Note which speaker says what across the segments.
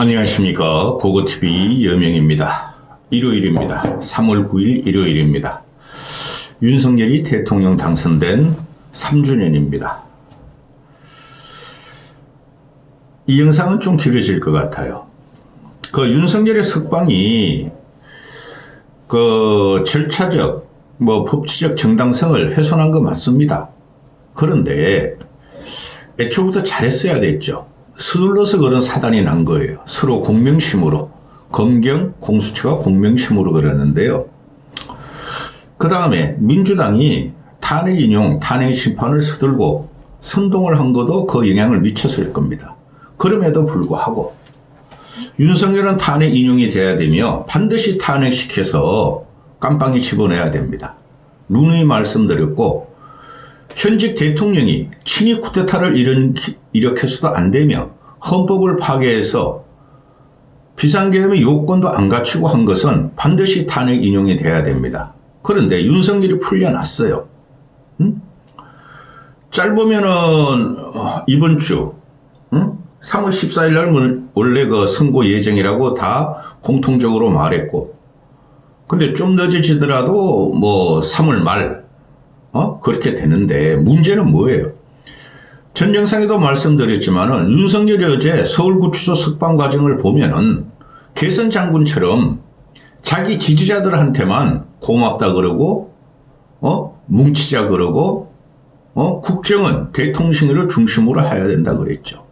Speaker 1: 안녕하십니까. 고고TV 여명입니다. 일요일입니다. 3월 9일 일요일입니다. 윤석열이 대통령 당선된 3주년입니다. 이 영상은 좀 길어질 것 같아요. 윤석열의 석방이 절차적, 법치적 정당성을 훼손한 거 맞습니다. 그런데 애초부터 잘했어야 됐죠. 서둘러서 그런 사단이 난 거예요. 서로 공명심으로. 검경, 공수처가 공명심으로 그러는데요. 그 다음에 민주당이 탄핵 인용, 탄핵 심판을 서둘고 선동을 한 것도 그 영향을 미쳤을 겁니다. 그럼에도 불구하고 윤석열은 탄핵 인용이 돼야 되며 반드시 탄핵시켜서 깜빵에 집어넣어야 됩니다. 누누이 말씀드렸고 현직 대통령이 친위 쿠데타를 일으켜서도 안 되며 헌법을 파괴해서 비상계엄의 요건도 안 갖추고 한 것은 반드시 탄핵 인용이 돼야 됩니다. 그런데 윤석열이 풀려났어요. 짧으면은 이번 주 3월 14일 날 원래 선고 예정이라고 다 공통적으로 말했고, 근데 좀 늦어지더라도 3월 말 그렇게 되는데 문제는 뭐예요? 전 영상에도 말씀드렸지만은 윤석열이 어제 서울구치소 석방 과정을 보면은 개선 장군처럼 자기 지지자들한테만 고맙다 그러고 뭉치자 그러고 국정은 대통령을 중심으로 해야 된다 그랬죠.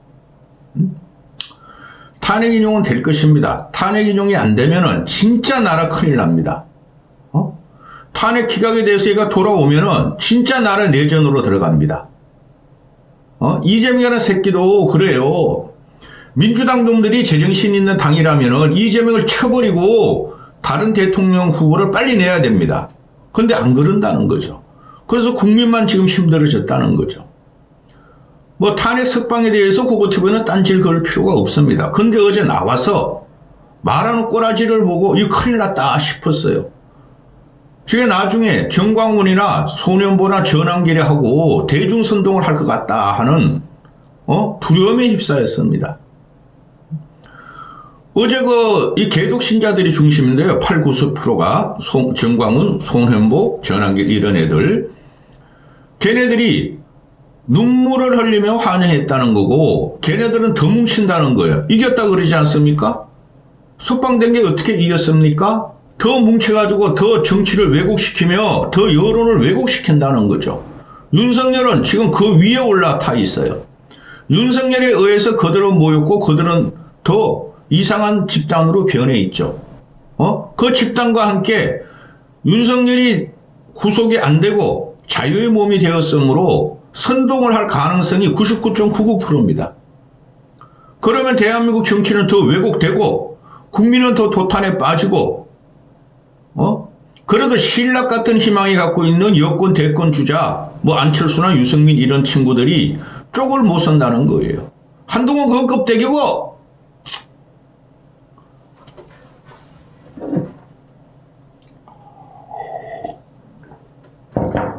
Speaker 1: 탄핵 인용은 될 것입니다. 탄핵 인용이 안 되면은 진짜 나라 큰일 납니다. 탄핵 기각에 대해서 얘가 돌아오면은 진짜 나라 내전으로 들어갑니다. 이재명이라는 새끼도 그래요. 민주당 놈들이 제정신 있는 당이라면은 이재명을 쳐버리고 다른 대통령 후보를 빨리 내야 됩니다. 근데 안 그런다는 거죠. 그래서 국민만 지금 힘들어졌다는 거죠. 탄핵 석방에 대해서 고고TV는 딴질 걸 필요가 없습니다. 근데 어제 나와서 말하는 꼬라지를 보고 이거 큰일 났다 싶었어요. 저게 나중에 정광훈이나 손현보나 전환기래 하고 대중선동을 할 것 같다 하는 두려움에 휩싸였습니다. 어제 이 개독 신자들이 중심인데요. 8, 90%가 정광훈, 손현보, 전환길 이런 애들. 걔네들이 눈물을 흘리며 환영했다는 거고 걔네들은 더 뭉친다는 거예요. 이겼다 그러지 않습니까? 석방된 게 어떻게 이겼습니까? 더 뭉쳐가지고 더 정치를 왜곡시키며 더 여론을 왜곡시킨다는 거죠. 윤석열은 지금 그 위에 올라타 있어요. 윤석열에 의해서 그들은 모였고 그들은 더 이상한 집단으로 변해 있죠. 그 집단과 함께 윤석열이 구속이 안 되고 자유의 몸이 되었으므로 선동을 할 가능성이 99.99%입니다. 그러면 대한민국 정치는 더 왜곡되고 국민은 더 도탄에 빠지고 그래도 신락 같은 희망이 갖고 있는 여권 대권 주자 안철수나 유승민 이런 친구들이 쪽을 못 선다는 거예요. 한동훈 그건 껍데기고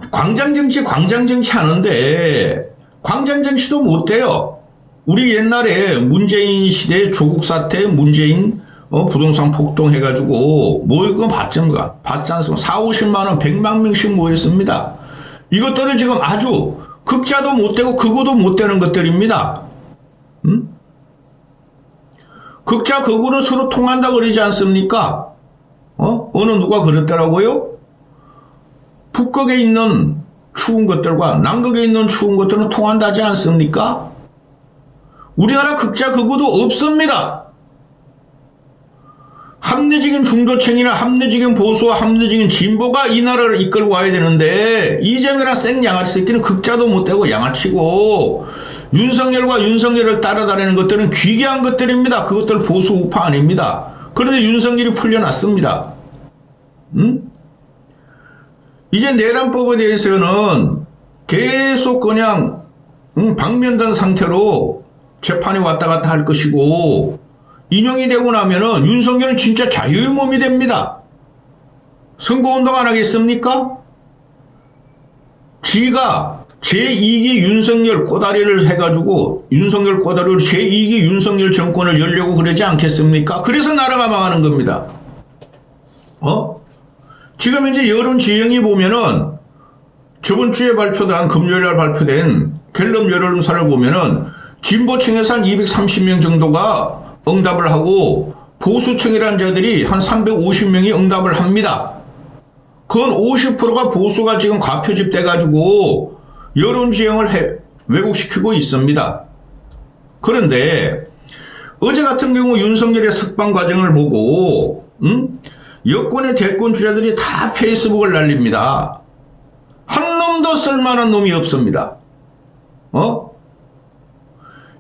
Speaker 1: 광장정치 하는데 광장정치도 못해요. 우리 옛날에 문재인 시대에 조국 사태 문재인 부동산 폭동해가지고 모인 건 봤지 않습니까? 4, 50만원 100만 명씩 모였습니다. 이것들은 지금 아주 극자도 못되고 극우도 못되는 것들입니다. 극자 극우는 서로 통한다 그러지 않습니까? 어느 누가 그랬더라고요? 북극에 있는 추운 것들과 남극에 있는 추운 것들은 통한다지 않습니까? 우리나라 극자 극우도 없습니다. 합리적인 중도층이나 합리적인 보수와 합리적인 진보가 이 나라를 이끌고 와야 되는데 이재명이나 생양아치 새끼는 극자도 못되고 양아치고 윤석열과 윤석열을 따라다니는 것들은 귀괴한 것들입니다. 그것들 보수 우파 아닙니다. 그런데 윤석열이 풀려났습니다. 이제 내란법에 대해서는 계속 그냥 방면된 상태로 재판이 왔다 갔다 할 것이고 인용이 되고 나면은 윤석열은 진짜 자유의 몸이 됩니다. 선거운동 안 하겠습니까? 지가 제2기 윤석열 꼬다리를 해가지고 윤석열 꼬다리로 제2기 윤석열 정권을 열려고 그러지 않겠습니까? 그래서 나라가 망하는 겁니다. 지금 이제 여론 지형이 보면은 저번 주에 발표된 금요일날 발표된 갤럽 여론조사를 보면은 진보층에서 한 230명 정도가 응답을 하고 보수층이라는 자들이 한 350명이 응답을 합니다. 그건 50%가 보수가 지금 과표집돼 가지고 여론 지형을 왜곡시키고 있습니다. 그런데 어제 같은 경우 윤석열의 석방 과정을 보고 여권의 대권 주자들이 다 페이스북을 날립니다. 한 놈도 쓸만한 놈이 없습니다.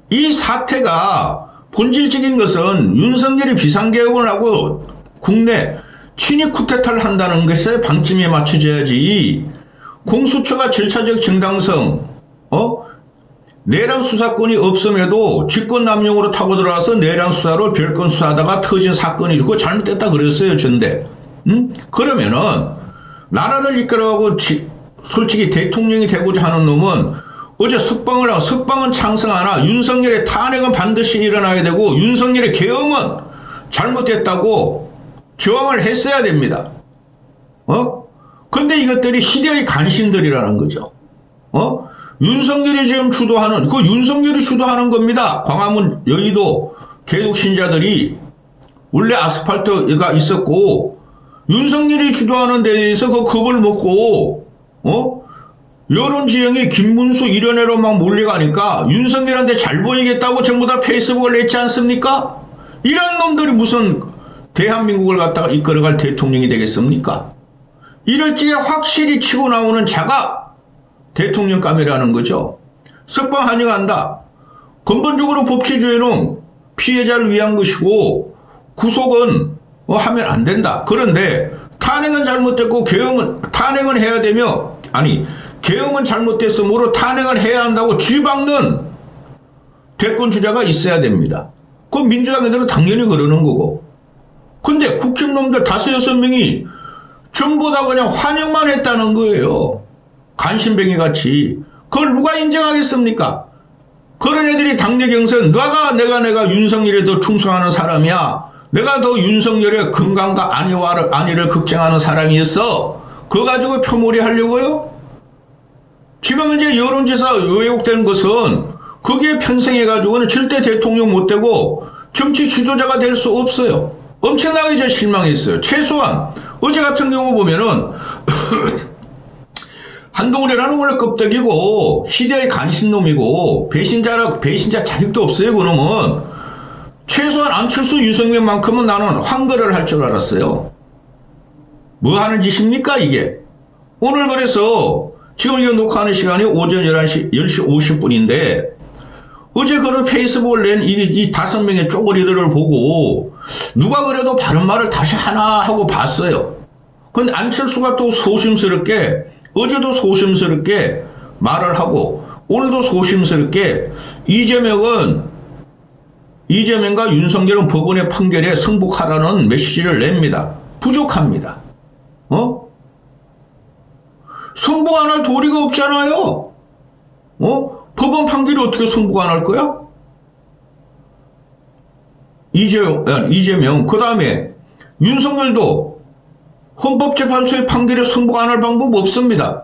Speaker 1: 이 사태가 본질적인 것은 윤석열이 비상개혁을 하고 국내 친위 쿠데타를 한다는 것에 방침에 맞춰져야지 공수처가 절차적 정당성, 내란 수사권이 없음에도 직권남용으로 타고 들어와서 내란 수사로 별건 수사하다가 터진 사건이 그거 잘못됐다 그랬어요, 전대. 그러면은 나라를 이끌어가고 솔직히 대통령이 되고자 하는 놈은 어제 석방을 하고 석방은 찬성하나 윤석열의 탄핵은 반드시 일어나야 되고 윤석열의 계엄은 잘못됐다고 저항을 했어야 됩니다. 근데 이것들이 희대의 간신들이라는 거죠. 윤석열이 지금 주도하는, 그 윤석열이 주도하는 겁니다. 광화문, 여의도 개독 신자들이 원래 아스팔트가 있었고, 윤석열이 주도하는 데에 대해서 그 겁을 먹고, 여론 지형이 김문수 이런 애로 막 몰려가니까 윤석열한테 잘 보이겠다고 전부 다 페이스북을 냈지 않습니까? 이런 놈들이 무슨 대한민국을 갖다가 이끌어갈 대통령이 되겠습니까? 이럴 적에 확실히 치고 나오는 자가 대통령감이라는 거죠. 석방 환영한다. 근본적으로 법치주의는 피해자를 위한 것이고 구속은 하면 안 된다. 그런데 탄핵은 잘못됐고 탄핵은 해야 되며 계엄은 잘못됐으므로 탄핵을 해야 한다고 쥐박는 대권 주자가 있어야 됩니다. 그 민주당애들은 당연히 그러는 거고. 근데 국힘놈들 5-6명이 전부 다 그냥 환영만 했다는 거예요. 간신뱅이 같이. 그걸 누가 인정하겠습니까? 그런 애들이 당내 경선, 내가 윤석열에 더 충성하는 사람이야. 내가 더 윤석열의 건강과 안위를 걱정하는 사람이었어. 그거 가지고 표몰이 하려고요? 지금 이제 여론조사 왜곡된 것은 거기에 편승해가지고는 절대 대통령 못 되고 정치 지도자가 될 수 없어요. 엄청나게 저 실망했어요. 최소한 어제 같은 경우 보면은 한동훈이라는 원래 껍데기고 희대의 간신놈이고 배신자 자격도 없어요. 그놈은 최소한 안철수 유승민만큼은 나는 환거를 할 줄 알았어요. 뭐 하는 짓입니까 이게? 오늘 그래서 지금 이거 녹화하는 시간이 오전 10시 50분인데 어제 그런 페이스북을 낸 이 5명의 쪼그리들을 보고 누가 그래도 바른 말을 다시 하나 하고 봤어요. 근데 안철수가 또 어제도 소심스럽게 말을 하고 오늘도 소심스럽게 이재명과 윤석열은 법원의 판결에 승복하라는 메시지를 냅니다. 부족합니다. 승복 안 할 도리가 없잖아요. 법원 판결이 어떻게 승복 안 할 거야? 이재명, 그 다음에 윤석열도 헌법재판소의 판결에 승복 안 할 방법 없습니다.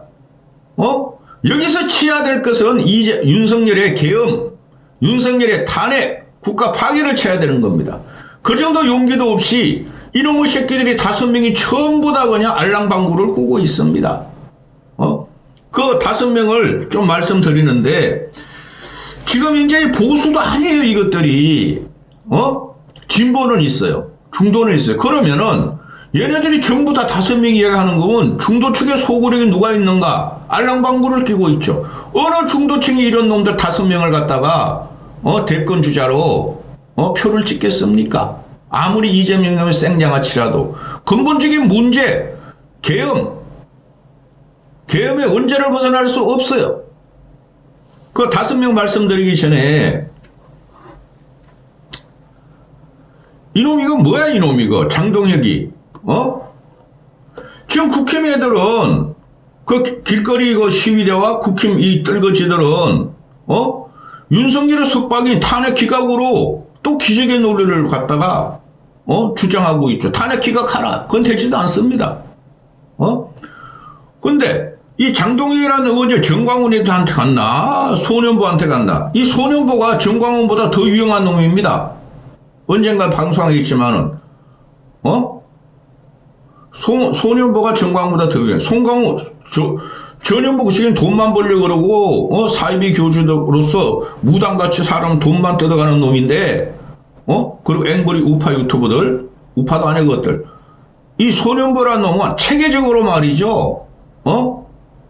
Speaker 1: 여기서 치야 될 것은 윤석열의 계엄, 윤석열의 탄핵, 국가 파괴를 쳐야 되는 겁니다. 그 정도 용기도 없이 이놈의 새끼들이 5명이 전부 다 그냥 알랑방구를 꾸고 있습니다. 그 5명을 좀 말씀드리는데 지금 이제 보수도 아니에요 이것들이. 진보는 있어요. 중도는 있어요. 그러면은 얘네들이 전부 다 5명이 이야기하는 거면 중도 측에 소구력이 누가 있는가? 알랑방구를 끼고 있죠. 어느 중도층이 이런 놈들 5명을 갖다가 대권 주자로 표를 찍겠습니까? 아무리 이재명 놈의 생장아치라도 근본적인 문제, 계엄의 원죄를 벗어날 수 없어요. 그 5명 말씀드리기 전에 이놈 이거 뭐야 이놈 이거 장동혁이 지금 국힘 애들은 그 길거리 그 시위대와 국힘 이 떨거지들은, 윤석열의 속박인 탄핵 기각으로 또 기적의 논리를 갖다가, 주장하고 있죠. 탄핵 기각하라. 그건 되지도 않습니다. 근데, 이 장동혁이라는 어제 정광훈한테 갔나? 소년보한테 갔나? 이 소년보가 정광훈보다 더 유용한 놈입니다. 언젠가 방송하겠지만은, 소년보가 정광훈보다 더 유용해. 전현보 그 시기엔 돈만 벌려고 그러고, 사이비 교주로서 무당같이 사람 돈만 뜯어가는 놈인데, 그리고 앵벌이 우파 유튜버들, 우파도 아닌 것들. 이 소년보라는 놈은 체계적으로 말이죠,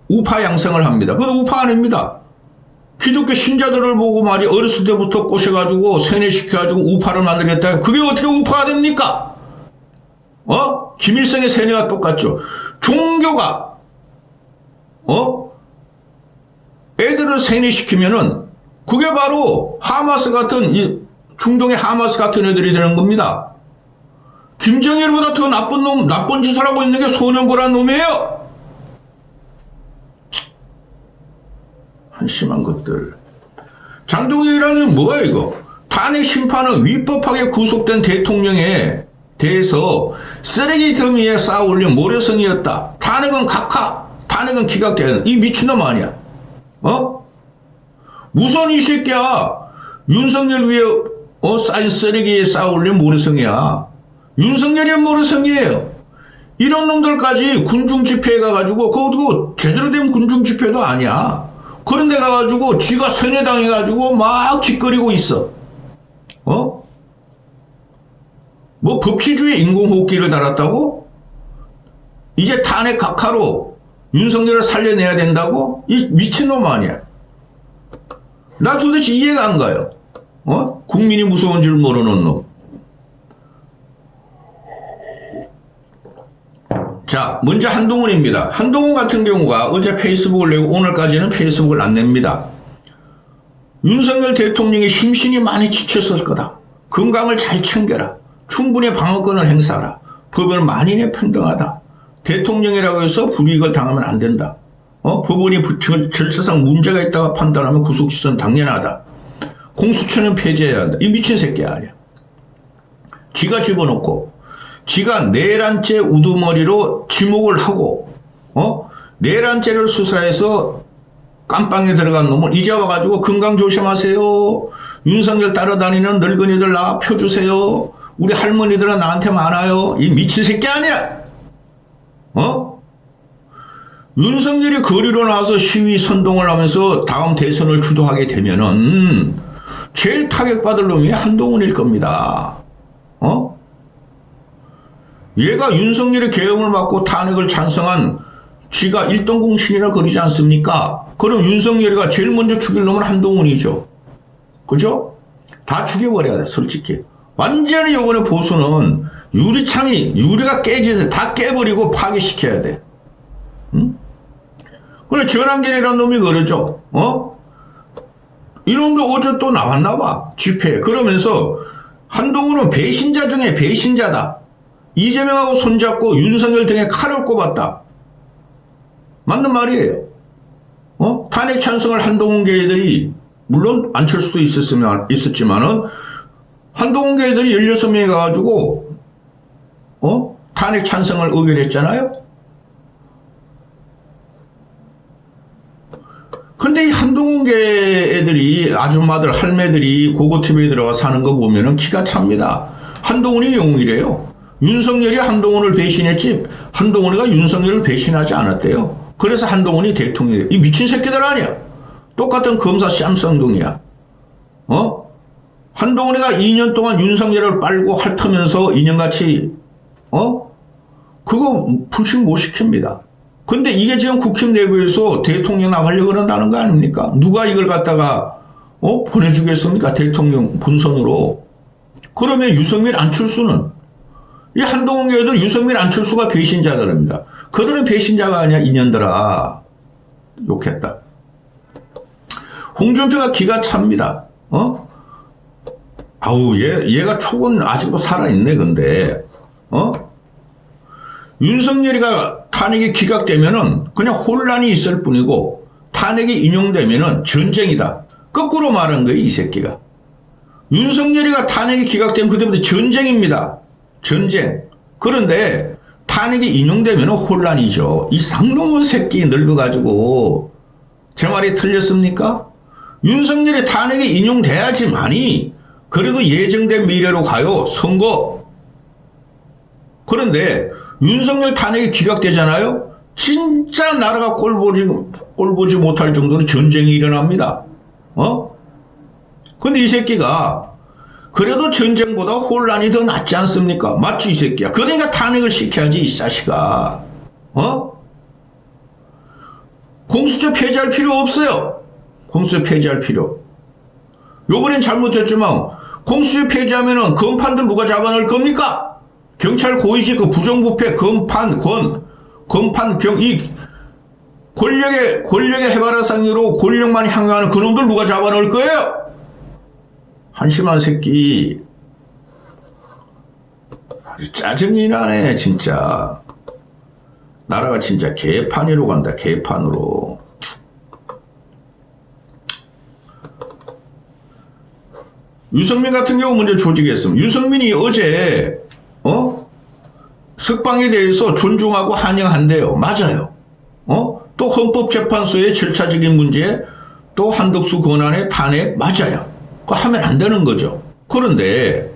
Speaker 1: 우파 양성을 합니다. 그건 우파 아닙니다. 기독교 신자들을 보고 말이 어렸을 때부터 꼬셔가지고 세뇌시켜가지고 우파를 만들겠다. 그게 어떻게 우파가 됩니까? 김일성의 세뇌가 똑같죠. 종교가, 애들을 세뇌시키면은 그게 바로 하마스 같은, 중동의 하마스 같은 애들이 되는 겁니다. 김정일보다 더 나쁜 놈, 나쁜 짓을 하고 있는 게 소년보라는 놈이에요. 한심한 것들. 장동혁이라는 뭐야 이거? 탄핵 심판은 위법하게 구속된 대통령에 대해서 쓰레기 더미에 쌓아 올린 모래성이었다. 탄핵은 각하, 탄핵은 기각되는 이 미친놈 아니야? 무슨 이 새끼야? 윤석열 위에 쌓인 쓰레기에 쌓아 올린 모래성이야. 윤석열이 모래성이에요. 이런 놈들까지 군중 집회에 가가지고 그거 제대로 된 군중 집회도 아니야. 그런 데 가가지고 지가 세뇌당해가지고 막 짓거리고 있어. 뭐 법치주의 인공호흡기를 달았다고? 이제 탄핵 각하로 윤석열을 살려내야 된다고? 이 미친놈 아니야. 나 도대체 이해가 안 가요. 국민이 무서운 줄 모르는 놈. 자, 먼저 한동훈입니다. 한동훈 같은 경우가 어제 페이스북을 내고 오늘까지는 페이스북을 안 냅니다. 윤석열 대통령이 심신이 많이 지쳤을 거다. 건강을 잘 챙겨라. 충분히 방어권을 행사하라. 법은 만인의 평등하다. 대통령이라고 해서 불이익을 당하면 안 된다. 법원이 절차상 문제가 있다고 판단하면 구속시선 당연하다. 공수처는 폐지해야 한다. 이 미친 새끼 아니야. 지가 집어넣고 지가 내란죄 우두머리로 지목을 하고 내란죄를 수사해서 깜빵에 들어간 놈을 이제 와가지고 건강 조심하세요. 윤석열 따라다니는 늙은이들 나 펴주세요. 우리 할머니들은 나한테 많아요. 이 미친 새끼 아니야. 윤석열이 거리로 나와서 시위 선동을 하면서 다음 대선을 주도하게 되면은 제일 타격받을 놈이 한동훈일 겁니다. 얘가 윤석열의 계엄을 막고 탄핵을 찬성한 쥐가 일동공신이라 그러지 않습니까? 그럼 윤석열이가 제일 먼저 죽일 놈은 한동훈이죠. 그죠? 다 죽여버려야 돼, 솔직히. 완전히 요번에 보수는 유리가 깨져서 다 깨버리고 파괴시켜야 돼. 응? 그래, 전한길이라는 놈이 그러죠. 이놈도 어제 또 나왔나봐, 집회에. 그러면서 한동훈은 배신자 중에 배신자다. 이재명하고 손잡고 윤석열 등에 칼을 꼽았다. 맞는 말이에요. 탄핵 찬성을 한동훈계들이 물론 안철수도 있었지만은 한동훈계들이 16명이 가가지고 탄핵 찬성을 의결했잖아요. 근데 이 한동훈계 애들이 아줌마들 할매들이 고고TV에 들어가 사는 거 보면은 기가 찹니다. 한동훈이 영웅이래요. 윤석열이 한동훈을 배신했지 한동훈이가 윤석열을 배신하지 않았대요. 그래서 한동훈이 대통령이에요. 이 미친 새끼들 아니야. 똑같은 검사 쌈쌍둥이야. 한동훈이가 2년 동안 윤석열을 빨고 핥으면서 인형같이 그거 불신 못 시킵니다. 근데 이게 지금 국힘 내부에서 대통령 나가려고 그런다는 거 아닙니까? 누가 이걸 갖다가 보내주겠습니까? 대통령 본선으로. 그러면 유승민 안철수는 이 한동훈계도 유승민 안철수가 배신자들입니다. 그들은 배신자가 아니야 인연들아. 욕했다. 홍준표가 기가 찹니다. 아우 얘가 촉은 아직도 살아있네. 근데 윤석열이가 탄핵이 기각되면은 그냥 혼란이 있을 뿐이고 탄핵이 인용되면은 전쟁이다. 거꾸로 말한 거예요, 이 새끼가. 윤석열이가 탄핵이 기각되면 그때부터 전쟁입니다. 전쟁. 그런데 탄핵이 인용되면 혼란이죠. 이 상놈의 새끼 늙어가지고 제 말이 틀렸습니까? 윤석열의 탄핵이 인용돼야지만이 그래도 예정된 미래로 가요. 선거. 그런데 윤석열 탄핵이 기각되잖아요. 진짜 나라가 꼴보지 못할 정도로 전쟁이 일어납니다. 근데 이 새끼가 그래도 전쟁보다 혼란이 더 낫지 않습니까? 맞지 이 새끼야. 그러니까 탄핵을 시켜야지 이 자식아. 공수처 폐지할 필요 없어요. 공수처 폐지할 필요. 요번엔 잘못했지만 공수처 폐지하면은 검판들 누가 잡아낼 겁니까? 경찰 고위직 그 부정부패 검판 이 권력의 해바라상으로 권력만 향유하는 그놈들 누가 잡아낼 거예요? 한심한 새끼. 아주 짜증이 나네 진짜. 나라가 진짜 개판으로 간다. 개판으로. 유승민 같은 경우 먼저 조직했습니다. 유승민이 어제 석방에 대해서 존중하고 환영한대요. 맞아요. 또 헌법재판소의 절차적인 문제, 또 한덕수 권한의 탄핵 맞아요. 그거 하면 안 되는 거죠. 그런데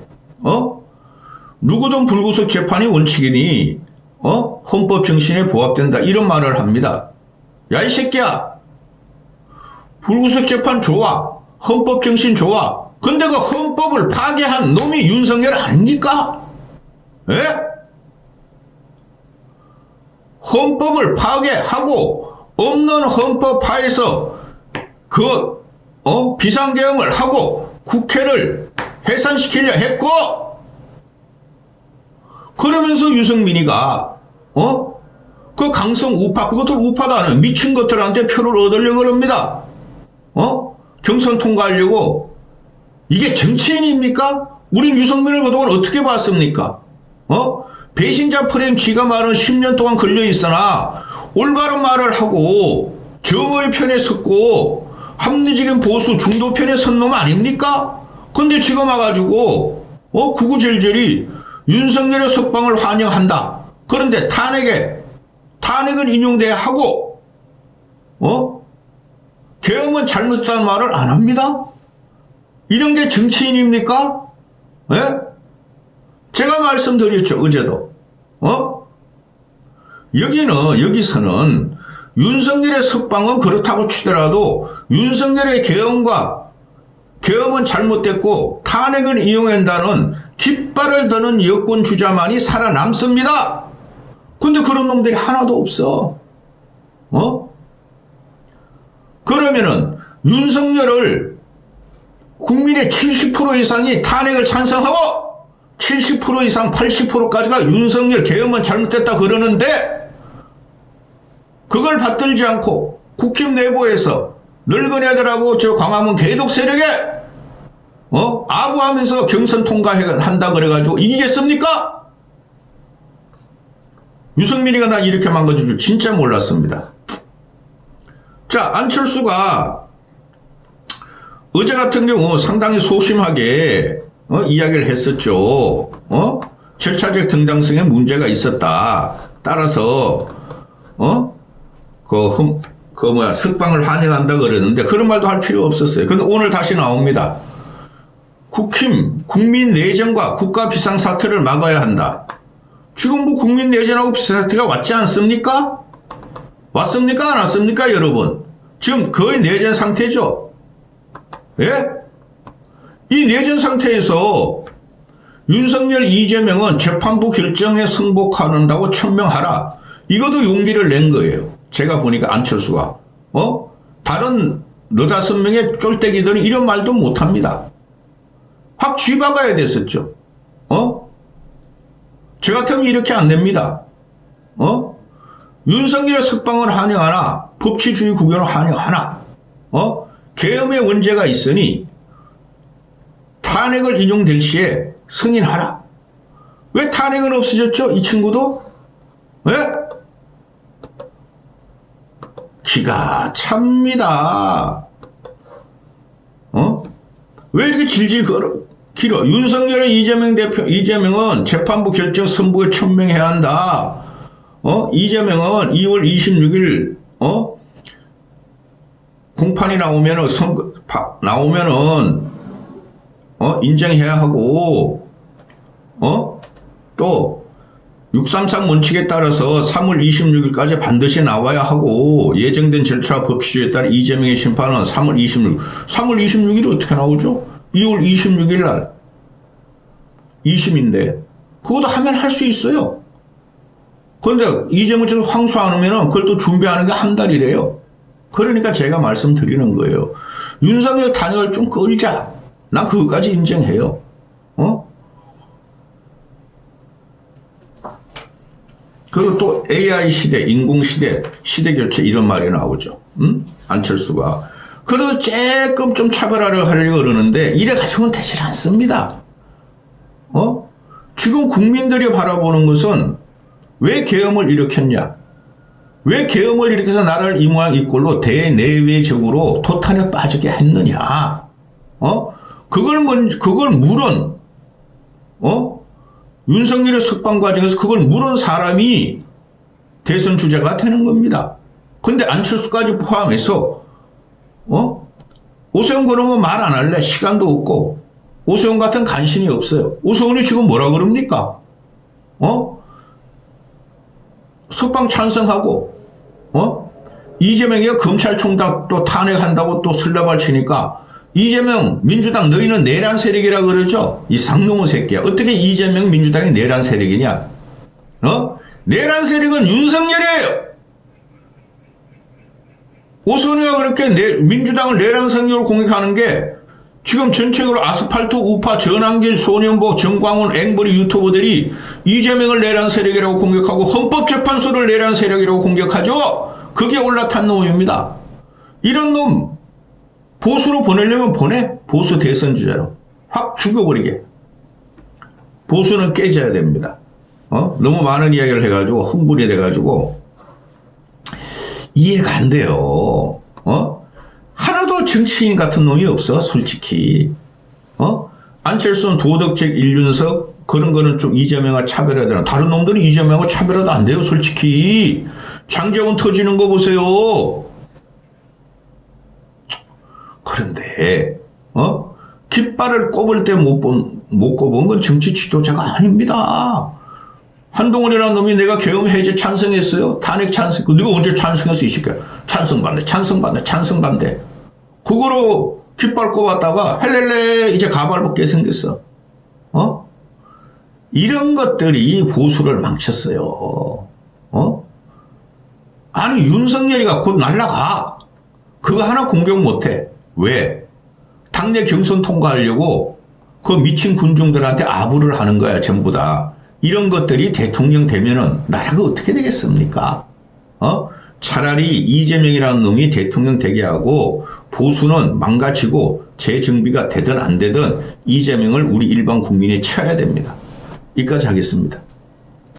Speaker 1: 누구든 불구속 재판이 원칙이니 헌법 정신에 부합된다 이런 말을 합니다. 야 이 새끼야, 불구속 재판 좋아, 헌법 정신 좋아. 근데 그 헌법을 파괴한 놈이 윤석열 아닙니까? 예? 헌법을 파괴하고 없는 헌법하에서 그 비상계엄을 하고 국회를 해산시키려 했고, 그러면서 유승민이가 그 강성 우파, 그것들 우파도 안 해요. 미친 것들한테 표를 얻으려고 그럽니다. 경선 통과하려고. 이게 정치인입니까? 우린 유승민을 그동안 어떻게 봤습니까? 배신자 프레임 쥐가 말은 10년 동안 걸려있으나 올바른 말을 하고 정의의 편에 섰고 합리적인 보수 중도 편에 선 놈 아닙니까? 근데 지금 와가지고 구구절절이 윤석열의 석방을 환영한다. 그런데 탄핵을 인용돼야 하고 계엄은 잘못했다는 말을 안 합니다. 이런 게 정치인입니까? 예? 제가 말씀드렸죠, 어제도. 여기서는 윤석열의 석방은 그렇다고 치더라도 윤석열의 계엄은 잘못됐고 탄핵을 이용한다는 깃발을 드는 여권 주자만이 살아남습니다. 근데 그런 놈들이 하나도 없어. 그러면은 윤석열을 국민의 70% 이상이 탄핵을 찬성하고 70% 이상 80%까지가 윤석열 계엄은 잘못됐다 그러는데 그걸 받들지 않고 국힘 내부에서 늙은 애들하고 저 광화문 개독 세력에 아부하면서 경선 통과한다 그래가지고 이기겠습니까? 유승민이가 나 이렇게 망가질 줄 진짜 몰랐습니다. 자, 안철수가 어제 같은 경우 상당히 소심하게 이야기를 했었죠. 절차적 정당성에 문제가 있었다. 따라서 석방을 환영한다 그러는데 그런 말도 할 필요 없었어요. 근데 오늘 다시 나옵니다. 국민 내전과 국가 비상사태를 막아야 한다. 지금 뭐 국민 내전하고 비상사태가 왔지 않습니까? 왔습니까? 안 왔습니까? 여러분. 지금 거의 내전 상태죠. 예? 이 내전 상태에서 윤석열, 이재명은 재판부 결정에 승복한다고 천명하라. 이것도 용기를 낸 거예요. 제가 보니까 안철수가. 다른 너다섯 명의 쫄대기들은 이런 말도 못합니다. 확 쥐박아야 됐었죠. 저 같으면 이렇게 안 됩니다. 윤석열의 석방을 환영하나, 법치주의 구현을 환영하나, 계엄의 원죄가 있으니 탄핵을 인용될 시에 승인하라. 왜 탄핵은 없어졌죠? 이 친구도? 예? 기가 찹니다. 왜 이렇게 질질 길어? 윤석열의 이재명은 재판부 결정 선고에 천명해야 한다. 이재명은 2월 26일, 공판이 나오면은, 인정해야 하고, 또, 633 원칙에 따라서 3월 26일까지 반드시 나와야 하고, 예정된 절차와 법시에 따라 이재명의 심판은 3월 26일이 어떻게 나오죠? 2월 26일 날. 2심인데, 그것도 하면 할 수 있어요. 그런데 이재명처럼 항소 안 하면은 그걸 또 준비하는 게 한 달이래요. 그러니까 제가 말씀드리는 거예요. 윤석열 탄핵을 좀 끌자. 난 그것까지 인정해요. 그리고 또 AI 시대, 인공 시대, 시대 교체 이런 말이 나오죠. 안철수가. 그래도 조금 좀 차별화를 하려고 그러는데 이래 가지고는 되질 않습니다. 지금 국민들이 바라보는 것은 왜 계엄을 일으켰냐? 왜 계엄을 일으켜서 나라를 이 모양 이 꼴로 대내외적으로 도탄에 빠지게 했느냐? 그걸 물은, 윤석열의 석방 과정에서 그걸 물은 사람이 대선 주자가 되는 겁니다. 근데 안철수까지 포함해서, 오세훈 그러면 말 안 할래? 시간도 없고, 오세훈 같은 간신이 없어요. 오세훈이 지금 뭐라 그럽니까? 석방 찬성하고, 이재명이가 검찰총장 또 탄핵한다고 또 슬라발 치니까, 이재명 민주당 너희는 내란 세력이라 그러죠? 이 상놈의 새끼야. 어떻게 이재명 민주당이 내란 세력이냐? 내란 세력은 윤석열이에요. 오선우가 그렇게 민주당을 내란 세력으로 공격하는 게 지금 전체적으로 아스팔트, 우파, 전환길, 소년복, 정광훈, 앵벌이 유튜버들이 이재명을 내란 세력이라고 공격하고 헌법재판소를 내란 세력이라고 공격하죠? 그게 올라탄 놈입니다. 이런 놈 보수로 보내려면 보내. 보수 대선 주자로. 확 죽여버리게. 보수는 깨져야 됩니다. 너무 많은 이야기를 해가지고 흥분이 돼가지고 이해가 안 돼요. 하나도 정치인 같은 놈이 없어 솔직히. 안철수는 도덕적 일륜석 그런 거는 좀 이재명과 차별화되나. 다른 놈들은 이재명과 차별화도 안 돼요 솔직히. 장제원 터지는 거 보세요. 그런데 깃발을 꼽을 때 못 꼽은 건 정치 지도자가 아닙니다. 한동훈이라는 놈이 내가 계엄 해제 찬성했어요. 탄핵 찬성. 네가 언제 찬성했어 이 새끼야. 찬성반대. 그거로 깃발 꼽았다가 헬렐레 이제 가발 벗게 생겼어. 이런 것들이 보수를 망쳤어요. 아니 윤석열이가 곧 날라가. 그거 하나 공격 못해. 왜? 당내 경선 통과하려고 그 미친 군중들한테 아부를 하는 거야 전부 다. 이런 것들이 대통령 되면은 나라가 어떻게 되겠습니까? 차라리 이재명이라는 놈이 대통령 되게 하고 보수는 망가지고 재정비가 되든 안 되든 이재명을 우리 일반 국민이 쳐야 됩니다. 여기까지 하겠습니다.